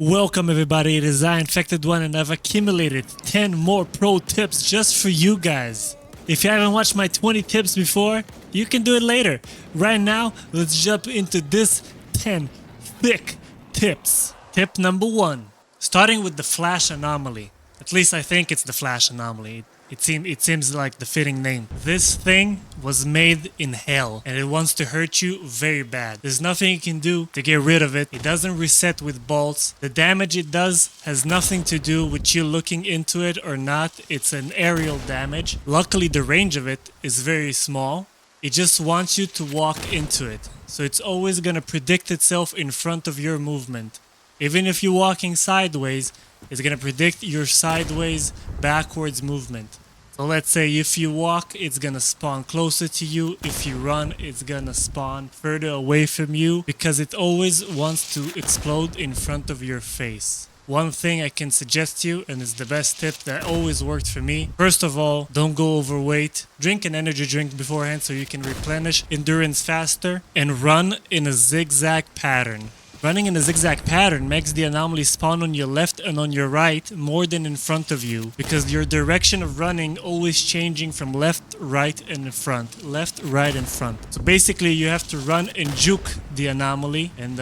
Welcome everybody, it is I, Infected One, and I've accumulated 10 more pro tips just for you guys. If you haven't watched my 20 tips before, you can do it later. Right now, let's jump into this 10 thick tips. Tip number 1. Starting with the flash anomaly. At least I think it's the flash anomaly. It seems like the fitting name. This thing was made in hell and it wants to hurt you very bad. There's nothing you can do to get rid of it. It doesn't reset with bolts. The damage it does has nothing to do with you looking into it or not. It's an aerial damage. Luckily the range of it is very small. It just wants you to walk into it. So it's always gonna predict itself in front of your movement. Even if you're walking sideways, it's gonna predict your sideways, backwards movement. So let's say if you walk, it's gonna spawn closer to you. If you run, it's gonna spawn further away from you because it always wants to explode in front of your face. One thing I can suggest to you, and it's the best tip that always worked for me. First of all, don't go overweight. Drink an energy drink beforehand so you can replenish endurance faster, and run in a zigzag pattern. Running in a zigzag pattern makes the anomaly spawn on your left and on your right more than in front of you, because your direction of running always changing from left, right, and in front. Left, right, and front. So basically you have to run and juke the anomaly and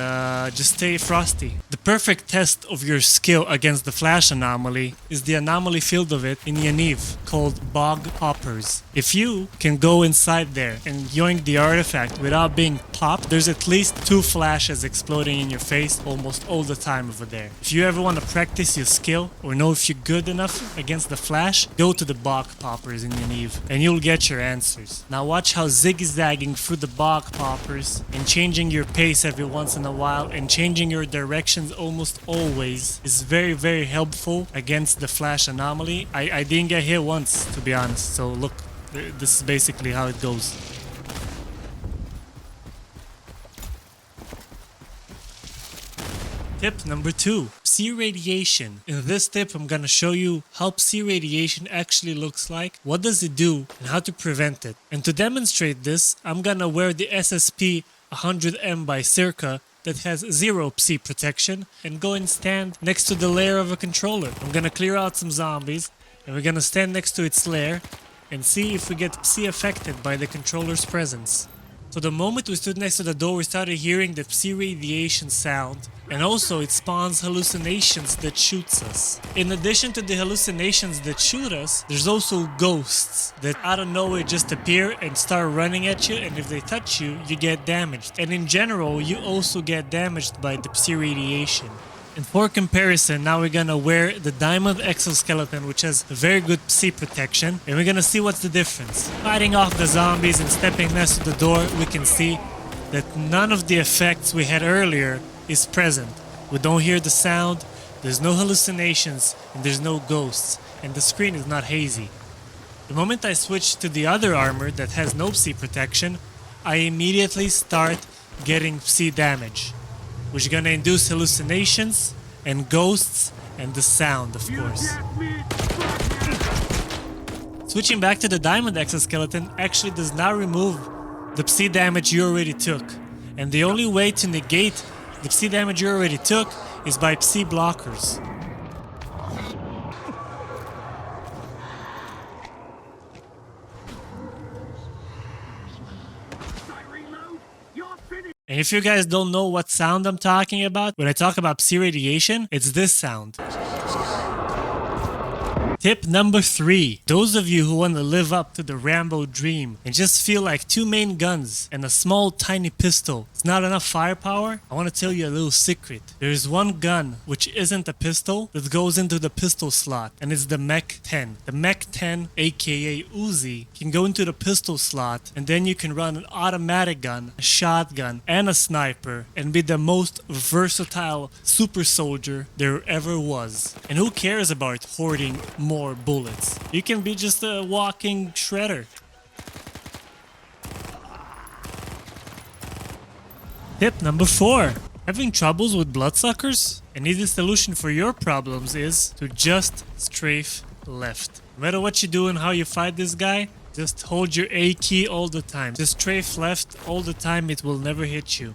just stay frosty. The perfect test of your skill against the flash anomaly is the anomaly field of it in Yaniv called Bog Hoppers. If you can go inside there and yoink the artifact without being popped, there's at least 2 flashes exploding in your face almost all the time over there. If you ever want to practice your skill or know if you're good enough against the flash, go to the bog poppers in Yaniv and you'll get your answers. Now watch how zigzagging through the bog poppers and changing your pace every once in a while and changing your directions almost always is very helpful against the flash anomaly. I didn't get hit once, to be honest, so look, this is basically how it goes. Tip number 2, Psi radiation. In this tip I'm gonna show you how Psi radiation actually looks like, what does it do, and how to prevent it. And to demonstrate this, I'm gonna wear the SSP-100M by s.t.a.l.k.e.r that has 0 Psi protection and go and stand next to the lair of a controller. I'm gonna clear out some zombies and we're gonna stand next to its lair and see if we get Psi affected by the controller's presence. So the moment we stood next to the door, we started hearing the Psi radiation sound, and also it spawns hallucinations that shoots us. In addition to the hallucinations that shoot us, there's also ghosts that out of nowhere just appear and start running at you, and if they touch you, you get damaged. And in general, you also get damaged by the Psi radiation. And for comparison, now we're gonna wear the diamond exoskeleton, which has very good Psi protection, and we're gonna see what's the difference. Fighting off the zombies and stepping next to the door, we can see that none of the effects we had earlier is present. We don't hear the sound, there's no hallucinations, and there's no ghosts, and the screen is not hazy. The moment I switch to the other armor that has no Psi protection, I immediately start getting Psi damage, which is gonna induce hallucinations and ghosts and the sound, of course. Switching back to the diamond exoskeleton actually does not remove the Psi damage you already took, and the only way to negate the Psi damage you already took is by Psi blockers. And if you guys don't know what sound I'm talking about, when I talk about Psi radiation, it's this sound. Tip number 3. Those of you who want to live up to the Rambo dream and just feel like 2 main guns and a small tiny pistol, it's not enough firepower, I want to tell you a little secret. There is one gun which isn't a pistol that goes into the pistol slot, and it's the Mech 10. The Mech 10, aka Uzi, can go into the pistol slot, and then you can run an automatic gun, a shotgun, and a sniper and be the most versatile super soldier there ever was. And who cares about hoarding more bullets? You can be just a walking shredder. Tip number 4. Having troubles with bloodsuckers? An easy solution for your problems is to just strafe left. No matter what you do and how you fight this guy, just hold your A key all the time. Just strafe left all the time, it will never hit you.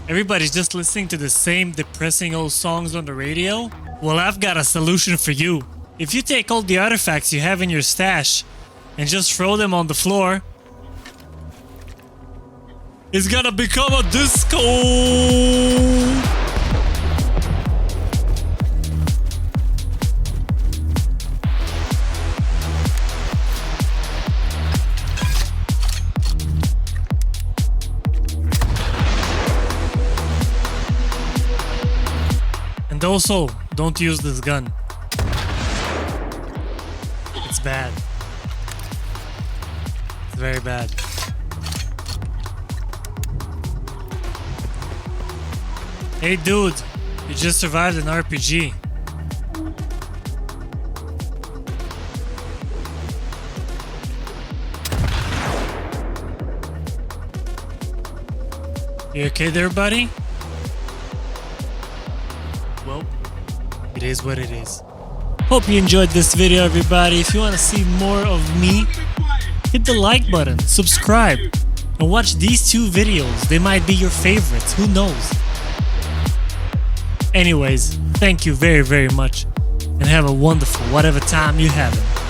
Everybody's just listening to the same depressing old songs on the radio? Well, I've got a solution for you. If you take all the artifacts you have in your stash and just throw them on the floor, it's gonna become a disco! And also, don't use this gun. It's bad. It's very bad. Hey dude, you just survived an RPG. You okay there, buddy? Well, it is what it is. Hope you enjoyed this video, everybody. If you want to see more of me, hit the like button, subscribe, and watch these two videos. They might be your favorites, who knows? Anyways, thank you very, very much, and have a wonderful whatever time you have it.